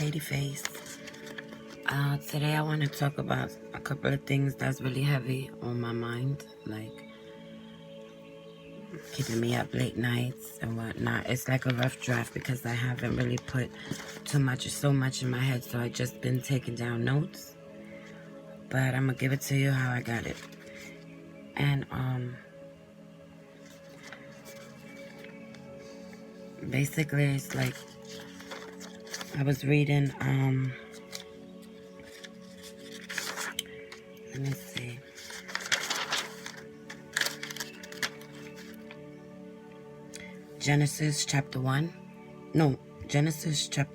Ladyface. Today I want to talk about a couple of things that's really heavy on my mind, like keeping me up late nights and whatnot. It's like a rough draft because I haven't really put so much in my head, so I just been taking down notes. But I'm gonna give it to you how I got it. And basically it's like I was reading let me see. Genesis chapter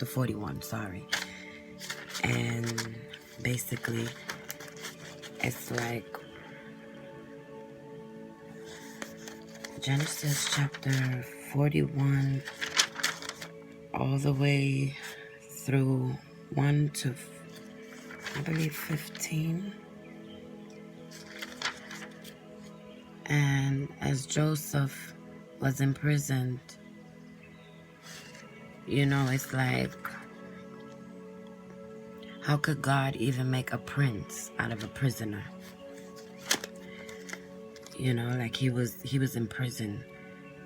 41, sorry. And basically it's like Genesis chapter 41 all the way through 1 to, I believe, 15. And as Joseph was imprisoned, you know, it's like, how could God even make a prince out of a prisoner? You know, like he was in prison,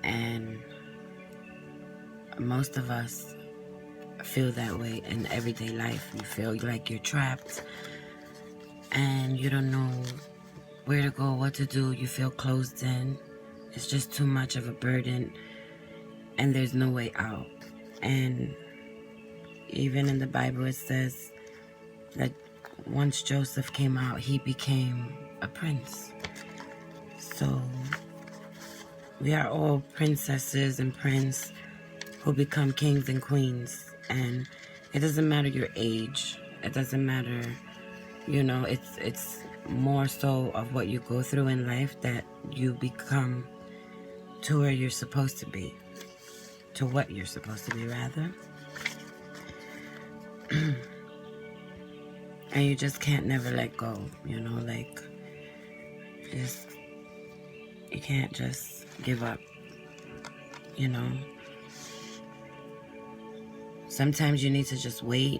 and most of us feel that way in everyday life. You feel like you're trapped and you don't know where to go, what to do. You feel closed in. It's just too much of a burden and there's no way out. And even in the Bible it says that once Joseph came out, he became a prince. So we are all princesses and princes who become kings and queens. And it doesn't matter your age. It doesn't matter, you know, it's more so of what you go through in life that you become to where you're supposed to be. To what you're supposed to be, rather. And you just can't never let go, you know, like, you can't just give up, you know. Sometimes you need to just wait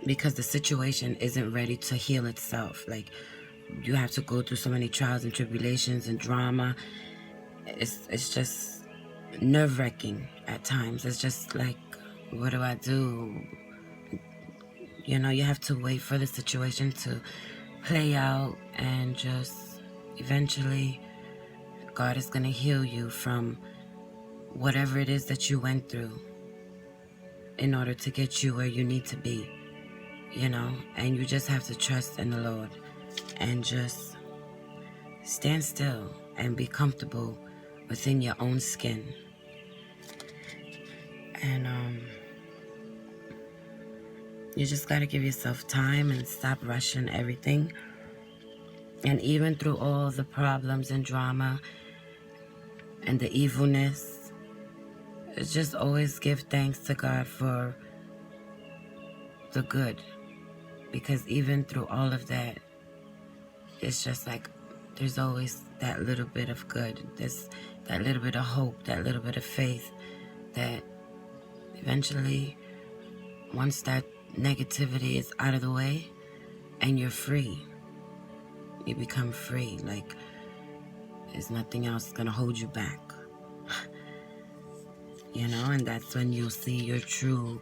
because the situation isn't ready to heal itself. Like, you have to go through so many trials and tribulations and drama. It's just nerve-wracking at times. It's just like, what do I do? You know, you have to wait for the situation to play out, and just eventually God is going to heal you from whatever it is that you went through in order to get you where you need to be, you know. And you just have to trust in the Lord and just stand still and be comfortable within your own skin. And you just got to give yourself time and stop rushing everything. And even through all the problems and drama and the evilness, just always give thanks to God for the good. Because even through all of that, it's just like there's always that little bit of good. There's that little bit of hope, that little bit of faith that eventually, once that negativity is out of the way and you're free, you become free. Like, there's nothing else gonna hold you back. You know, and that's when you'll see your true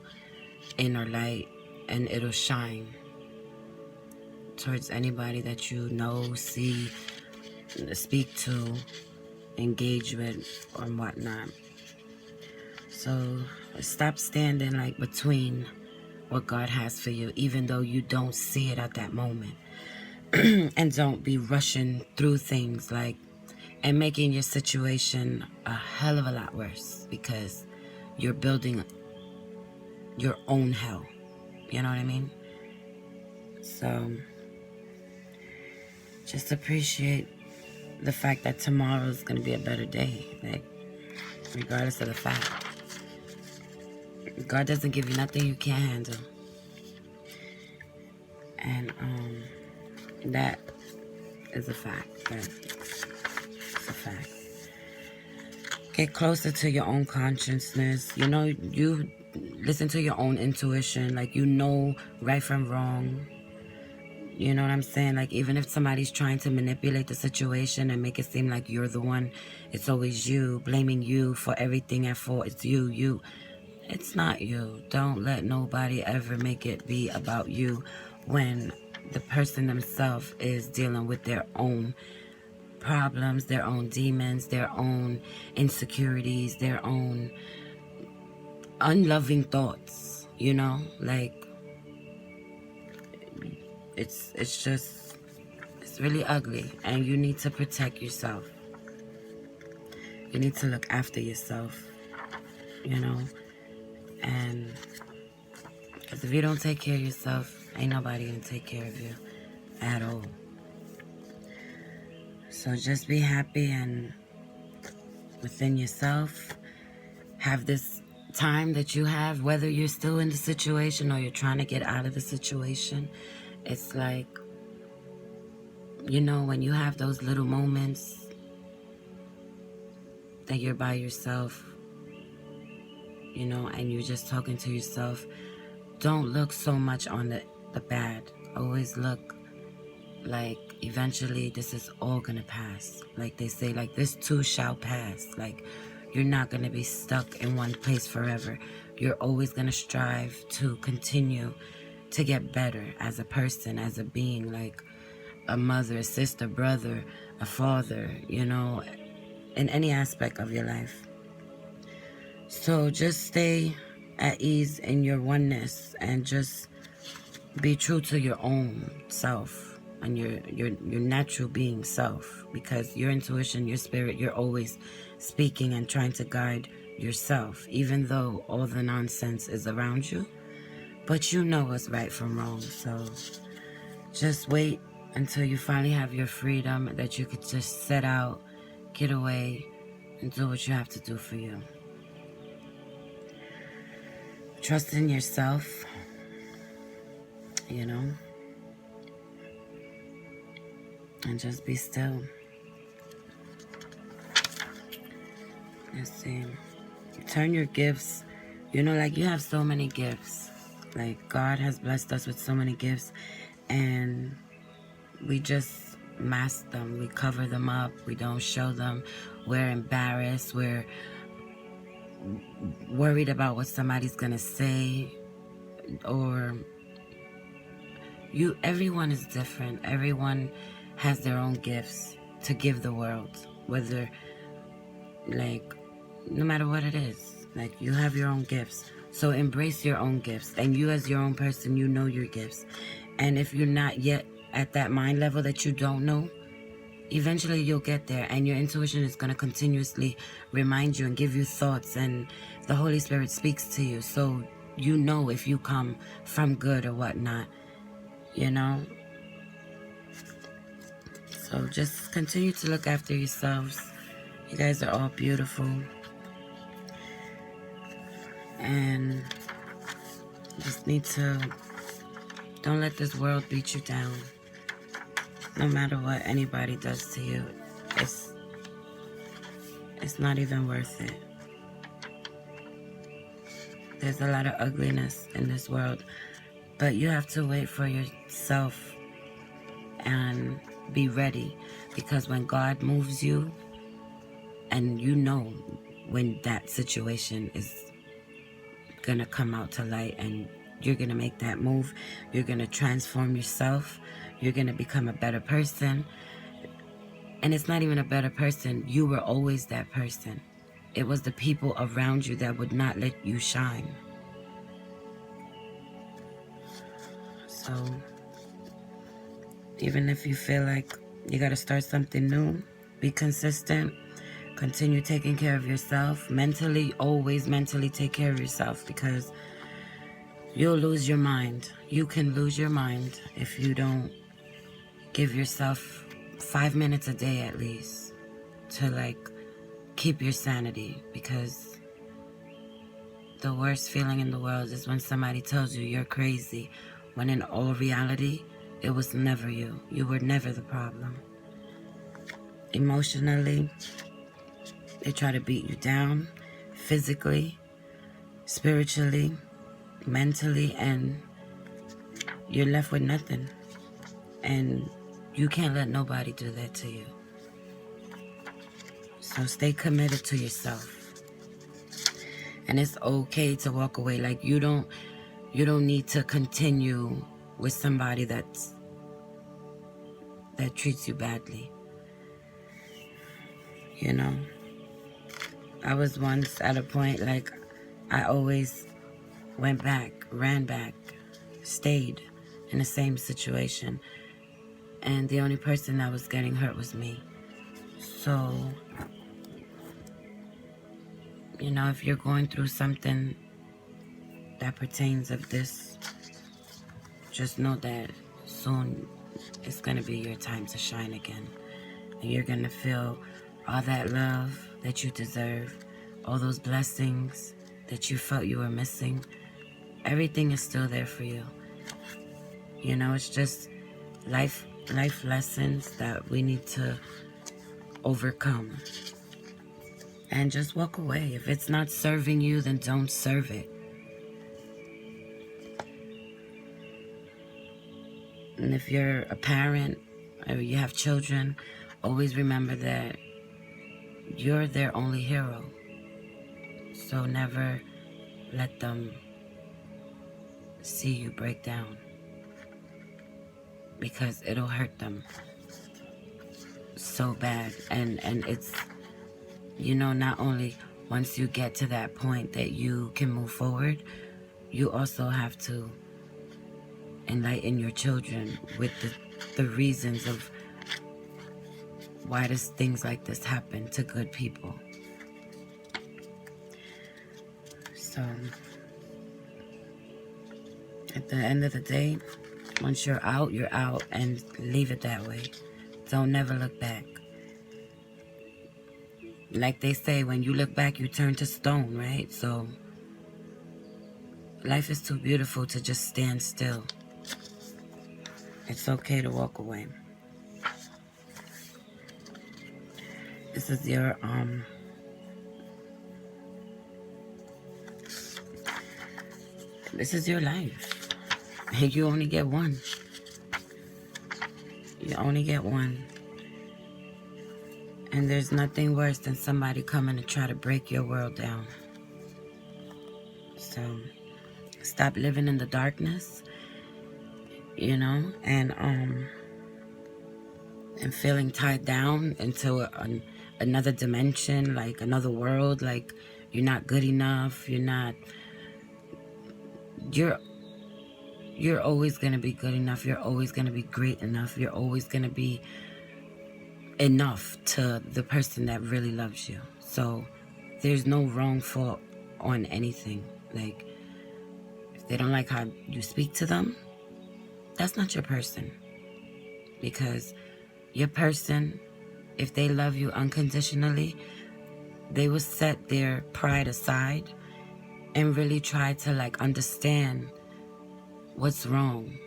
inner light, and it'll shine towards anybody that you know, see, speak to, engage with, or whatnot. So stop standing like between what God has for you, even though you don't see it at that moment. And don't be rushing through things like, and making your situation a hell of a lot worse, because you're building your own hell. You know what I mean? So just appreciate the fact that tomorrow is going to be a better day. Like, regardless of the fact. God doesn't give you nothing you can't handle. And that is a fact. That's a fact. Get closer to your own consciousness. You know, you listen to your own intuition. Like, you know right from wrong. You know what I'm saying? Like, even if somebody's trying to manipulate the situation and make it seem like you're the one, it's always you, blaming you for everything at fault. It's you. It's not you. Don't let nobody ever make it be about you when the person themselves is dealing with their own problems, their own demons, their own insecurities, their own unloving thoughts, you know? Like, it's just, it's really ugly, and you need to protect yourself. You need to look after yourself, you know? And because if you don't take care of yourself, ain't nobody gonna take care of you at all. So just be happy and within yourself. Have this time that you have, whether you're still in the situation or you're trying to get out of the situation. It's like, you know, when you have those little moments that you're by yourself, you know, and you're just talking to yourself, don't look so much on the bad. Always look like eventually this is all gonna pass. Like they say, like, this too shall pass. Like, you're not gonna be stuck in one place forever. You're always gonna strive to continue to get better as a person, as a being, like a mother, a sister, brother, a father, you know, in any aspect of your life. So just stay at ease in your oneness and just be true to your own self and your natural being self, because your intuition, your spirit, you're always speaking and trying to guide yourself, even though all the nonsense is around you. But you know what's right from wrong. So just wait until you finally have your freedom, that you could just set out, get away, and do what you have to do for you. Trust in yourself, you know, and just be still. Let's see. Turn your gifts. You know, like, you have so many gifts. Like, God has blessed us with so many gifts, and we just mask them. We cover them up. We don't show them. We're embarrassed. We're worried about what somebody's gonna say. Or everyone is different. Everyone has their own gifts to give the world. Whether, like, no matter what it is, like, you have your own gifts. So embrace your own gifts. And you, as your own person, you know your gifts. And if you're not yet at that mind level that you don't know, eventually you'll get there, and your intuition is going to continuously remind you and give you thoughts, and the Holy Spirit speaks to you, so you know if you come from good or whatnot, you know. So just continue to look after yourselves. You guys are all beautiful, and just need to, don't let this world beat you down. No matter what anybody does to you, it's not even worth it. There's a lot of ugliness in this world, but you have to wait for yourself and be ready, because when God moves you, and you know when that situation is gonna come out to light, and you're gonna make that move, you're gonna transform yourself, you're gonna become a better person. And it's not even a better person. You were always that person. It was the people around you that would not let you shine. So even if you feel like you got to start something new, be consistent. Continue taking care of yourself. Mentally, always mentally take care of yourself, because you'll lose your mind. You can lose your mind if you don't give yourself 5 minutes a day at least to, like, keep your sanity. Because the worst feeling in the world is when somebody tells you you're crazy, when in all reality, it was never you. You were never the problem. Emotionally, they try to beat you down. Physically, spiritually, mentally, and you're left with nothing. And you can't let nobody do that to you. So stay committed to yourself. And it's okay to walk away. Like, you don't need to continue with somebody that treats you badly. You know, I was once at a point, like, I always went back, ran back, stayed in the same situation. And the only person that was getting hurt was me. So, you know, if you're going through something that pertains of this, just know that soon it's going to be your time to shine again. And you're going to feel all that love that you deserve, all those blessings that you felt you were missing. Everything is still there for you. You know, it's just life lessons that we need to overcome. And just walk away. If it's not serving you, then don't serve it. And if you're a parent or you have children, always remember that you're their only hero. So never let them see you break down, because it'll hurt them so bad. And it's, you know, not only once you get to that point that you can move forward, you also have to enlighten your children with the reasons of why does things like this happen to good people. So at the end of the day, once you're out, and leave it that way. Don't never look back. Like they say, when you look back, you turn to stone, right? So life is too beautiful to just stand still. It's okay to walk away. This is your life. You only get one. You only get one. And there's nothing worse than somebody coming to try to break your world down. So stop living in the darkness, you know, and feeling tied down into another dimension, like another world, like you're not good enough, you're always going to be good enough, you're always going to be great enough, you're always going to be enough to the person that really loves you. So there's no wrong fault on anything. Like, if they don't like how you speak to them, that's not your person. Because your person, if they love you unconditionally, they will set their pride aside and really try to, like, understand what's wrong.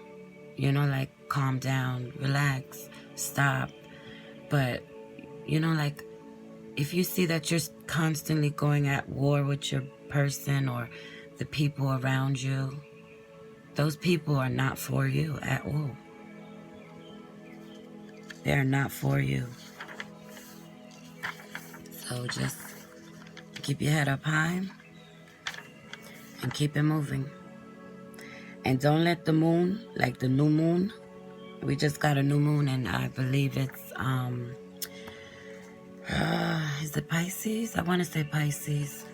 You know, like, calm down, relax, stop. But, you know, like, if you see that you're constantly going at war with your person or the people around you, those people are not for you at all. They are not for you. So just keep your head up high and keep it moving. And don't let the moon, like the new moon, we just got a new moon, and I believe it's, is it Pisces? I want to say Pisces.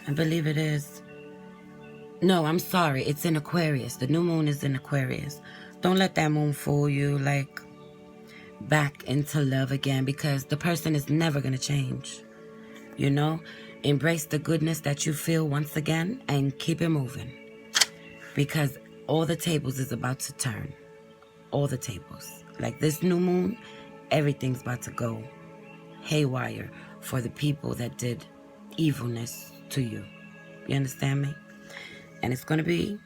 I believe it is. No, I'm sorry. It's in Aquarius. The new moon is in Aquarius. Don't let that moon fool you, like, back into love again, because the person is never going to change. You know? Embrace the goodness that you feel once again and keep it moving. Because all the tables is about to turn. All the tables. Like this new moon, everything's about to go haywire for the people that did evilness to you. You understand me? And it's going to be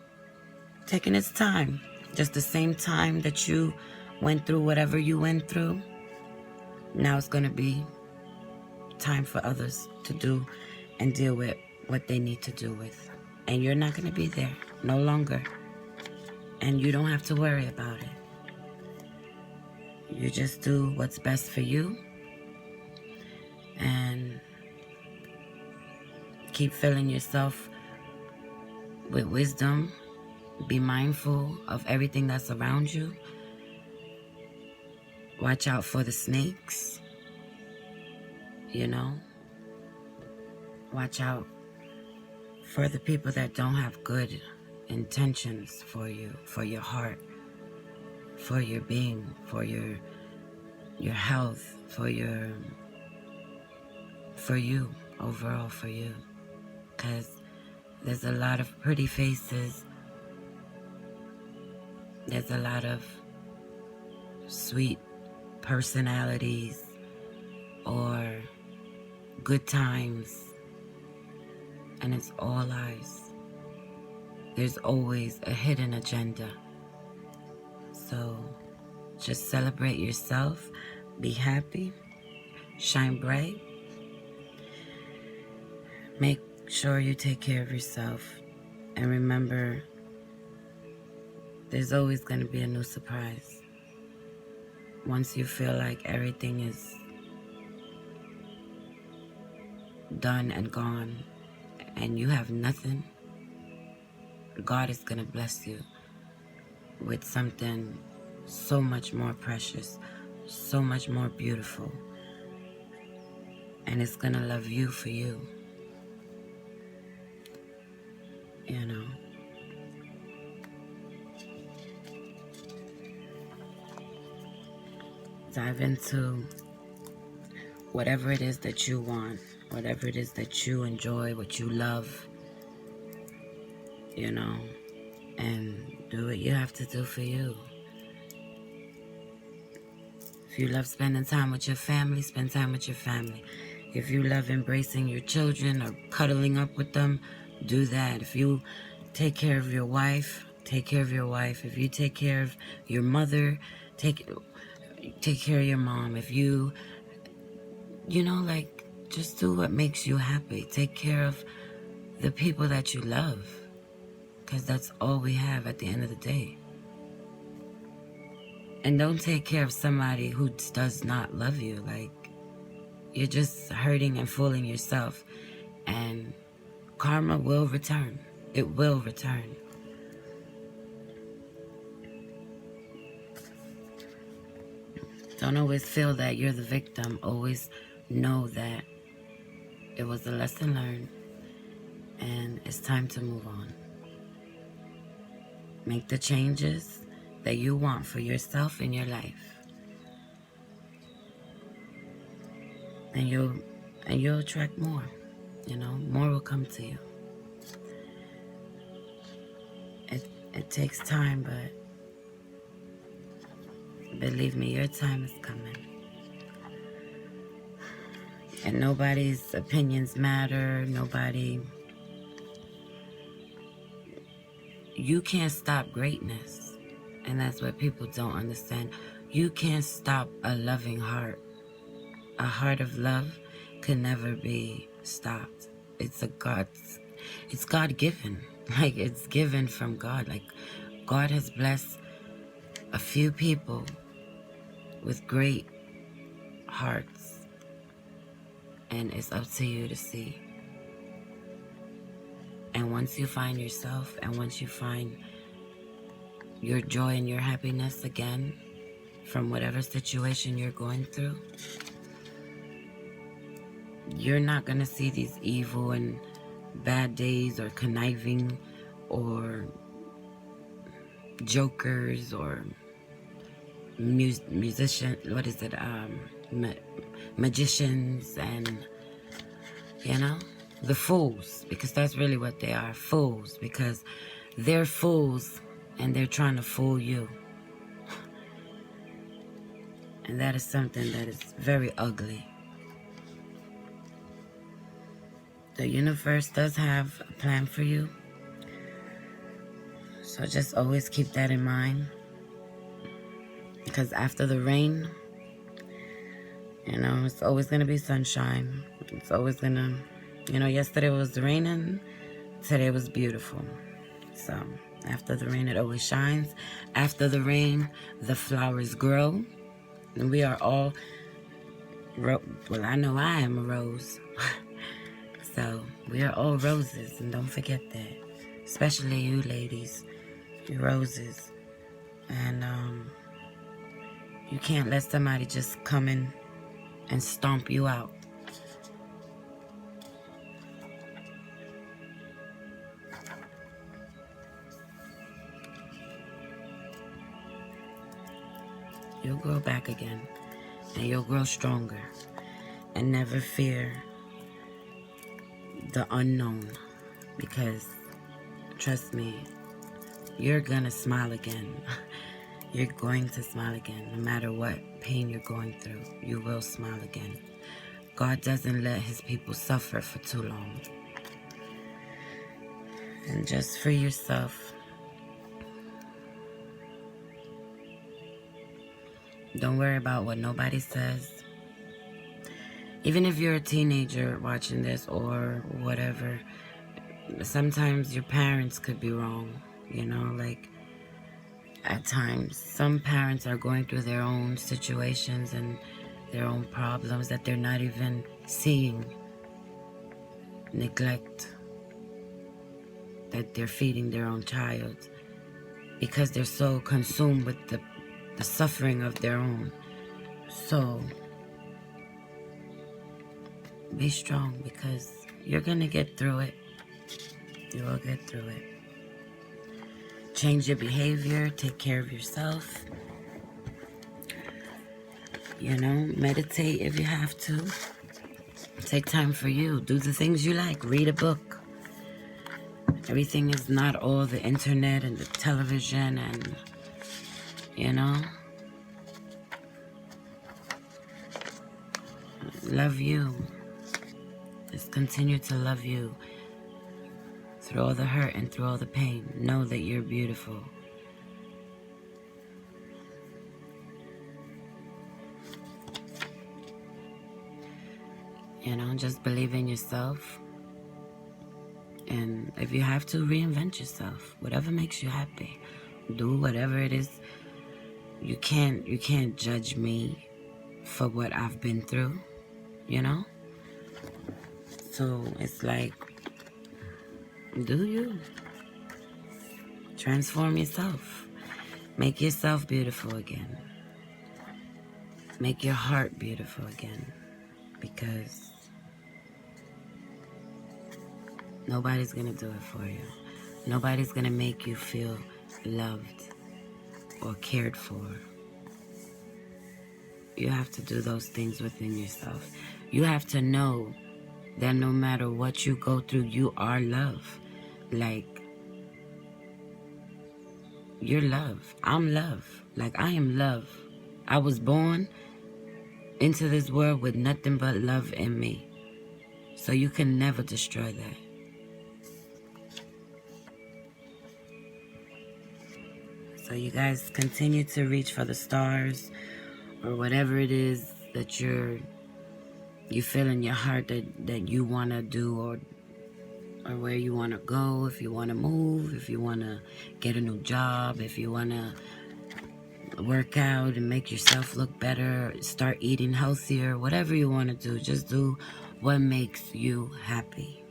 taking its time. Just the same time that you went through whatever you went through. Now it's going to be time for others to do and deal with what they need to do with. And you're not going to be there no longer. And you don't have to worry about it. You just do what's best for you and keep filling yourself with wisdom. Be mindful of everything that's around you. Watch out for the snakes, you know. Watch out for the people that don't have good intentions for you, for your heart, for your being, for your health, for you, overall for you. Because there's a lot of pretty faces. There's a lot of sweet personalities or good times. And it's all lies. There's always a hidden agenda. So just celebrate yourself. Be happy. Shine bright. Make sure you take care of yourself. And remember, there's always going to be a new surprise. Once you feel like everything is done and gone and you have nothing, God is going to bless you with something so much more precious, so much more beautiful. And it's going to love you for you. You know. Dive into whatever it is that you want, whatever it is that you enjoy, what you love, you know, and do what you have to do for you. If you love spending time with your family, spend time with your family. If you love embracing your children or cuddling up with them, do that. If you take care of your wife, take care of your wife. If you take care of your mother, take care of your mom. If you know, like, just do what makes you happy. Take care of the people that you love, because that's all we have at the end of the day. And don't take care of somebody who does not love you. Like, you're just hurting and fooling yourself, and karma will return. It will return. Don't always feel that you're the victim. Always know that it was a lesson learned and it's time to move on. Make the changes that you want for yourself in your life. And you'll attract more. You know, more will come to you. It takes time, but believe me, your time is coming. And nobody's opinions matter. You can't stop greatness. And that's what people don't understand. You can't stop a loving heart. A heart of love can never be stopped. It's God-given. Like, it's given from God. Like, God has blessed a few people with great hearts. And it's up to you to see. And once you find yourself, and once you find your joy and your happiness again from whatever situation you're going through, you're not going to see these evil and bad days or conniving or jokers or magicians and, you know, the fools, because that's really what they are, fools, because they're fools and they're trying to fool you. And that is something that is very ugly. The universe does have a plan for you. So just always keep that in mind. Because after the rain, you know, it's always going to be sunshine. It's always going to, you know, yesterday it was raining. Today was beautiful. So, after the rain, it always shines. After the rain, the flowers grow. And we are all, well, I know I am a rose. So, we are all roses. And don't forget that. Especially you ladies. You're roses. And you can't let somebody just come in and stomp you out. You'll grow back again, and you'll grow stronger, and never fear the unknown, because trust me, you're gonna smile again. You're going to smile again. No matter what pain you're going through, you will smile again. God doesn't let his people suffer for too long. And just free yourself. Don't worry about what nobody says. Even if you're a teenager watching this or whatever, sometimes your parents could be wrong. You know, like at times, some parents are going through their own situations and their own problems that they're not even seeing. Neglect that they're feeding their own child because they're so consumed with the suffering of their own. So be strong, because you're gonna get through it. You will get through it. Change your behavior, take care of yourself. You know, meditate if you have to. Take time for you. Do the things you like. Read a book. Everything is not all the internet and the television and, you know. Love you. Just continue to love you through all the hurt and through all the pain. Know that you're beautiful. You know, just believe in yourself. And if you have to, reinvent yourself. Whatever makes you happy. Do whatever it is. You can't judge me for what I've been through, you know? So it's like, do you. Transform yourself. Make yourself beautiful again. Make your heart beautiful again. Because nobody's gonna do it for you. Nobody's gonna make you feel loved or cared for. You have to do those things within yourself. You have to know that no matter what you go through, you are love. Like, you're love. I'm love. Like, I am love. I was born into this world with nothing but love in me. So you can never destroy that. So you guys continue to reach for the stars, or whatever it is that you feel in your heart that you want to do, or where you want to go. If you want to move, if you want to get a new job, if you want to work out and make yourself look better, start eating healthier, whatever you want to do, just do what makes you happy,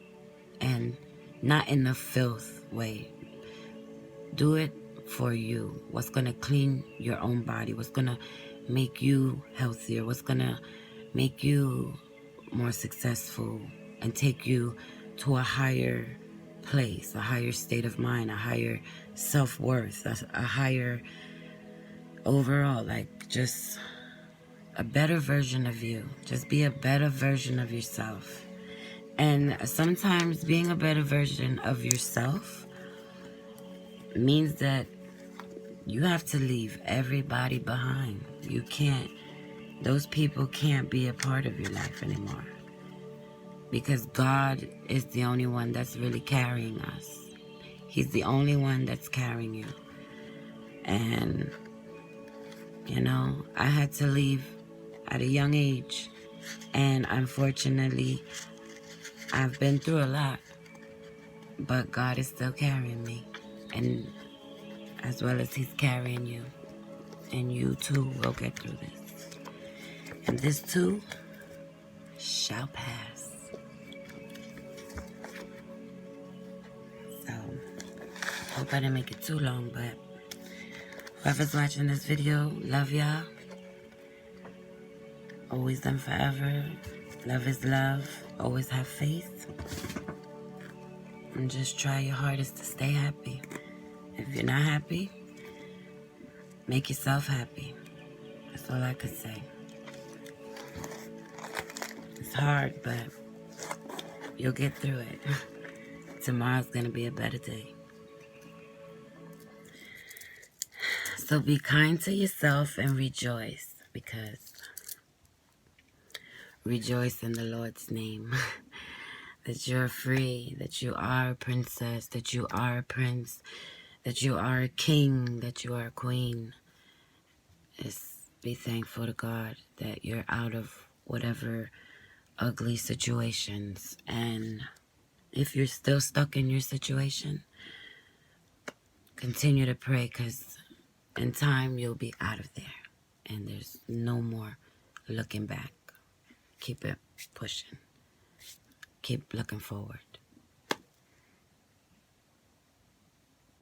and not in the filth way. Do it for you. What's going to clean your own body, what's going to make you healthier, what's going to make you more successful and take you to a higher place, a higher state of mind, a higher self-worth, a higher overall, like just a better version of you. Just be a better version of yourself. And sometimes being a better version of yourself means that you have to leave everybody behind. You can't, those people can't be a part of your life anymore. Because God is the only one that's really carrying us. He's the only one that's carrying you. And, you know, I had to leave at a young age. And unfortunately, I've been through a lot. but God is still carrying me, and as well as He's carrying you, and you too will get through this. And this too shall pass. So, hope I didn't make it too long, but whoever's watching this video, love y'all. Always and forever. Love is love. Always have faith. And just try your hardest to stay happy. If you're not happy, make yourself happy. That's all I could say. It's hard, but you'll get through it. Tomorrow's going to be a better day. So be kind to yourself and rejoice, because rejoice in the Lord's name. That you're free, that you are a princess, that you are a prince, that you are a king, that you are a queen. Just be thankful to God that you're out of whatever ugly situations. And if you're still stuck in your situation, continue to pray, because in time you'll be out of there. And there's no more looking back. Keep it pushing. Keep looking forward.